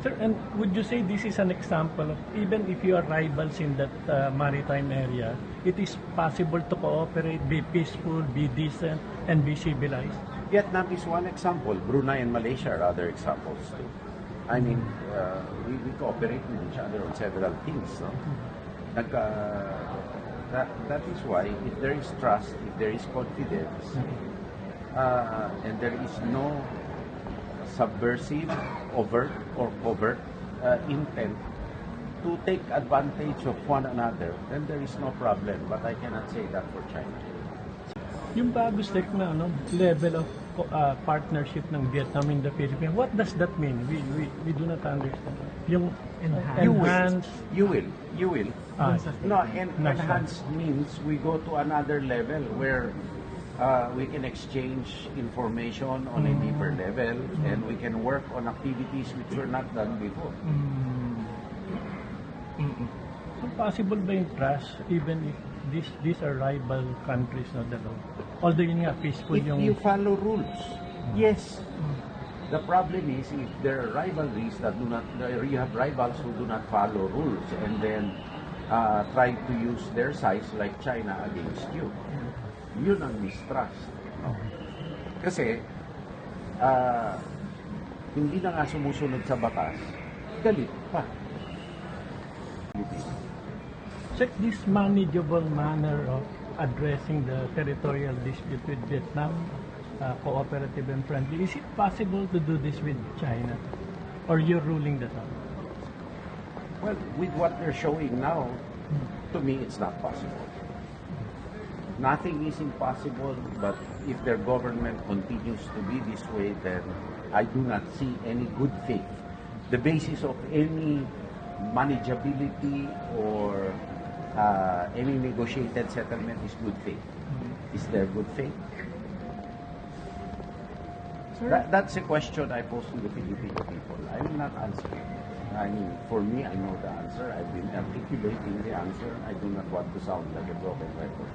Sir, and would you say this is an example of, even if you are rivals in that maritime area, it is possible to cooperate, be peaceful, be decent, and be civilized? Vietnam is one example. Brunei and Malaysia are other examples too. I mean, we cooperate with each other on several things. No? That is why, if there is trust, if there is confidence, and there is no subversive, overt or covert intent to take advantage of one another, then there is no problem. But I cannot say that for China. Yung bago step na level of partnership ng Vietnam in the Philippines, what does that mean? We do not understand. Yung enhance. You will. No, enhance means we go to another level where we can exchange information on a deeper level, and we can work on activities which were not done before. So possible ba yung trust even if these are rival countries, no, dalawa? Although yun nga, peaceful If yung... you follow rules, yes. The problem is if there are rivalries that do not, you have rivals who do not follow rules and then try to use their size like China against you. Yun ang mistrust. Kasi hindi na nga sumusunod sa batas, galit pa. Check this manageable manner of addressing the territorial dispute with Vietnam, cooperative and friendly. Is it possible to do this with China? Or you're ruling that out? Well, with what they're showing now, to me, it's not possible. Nothing is impossible, but if their government continues to be this way, then I do not see any good faith. The basis of any manageability or any negotiated settlement is good faith. Is there good faith? That's a question I pose to the Filipino people. I will not answer it. I mean, for me, I know the answer. I've been articulating the answer. I do not want to sound like a broken record.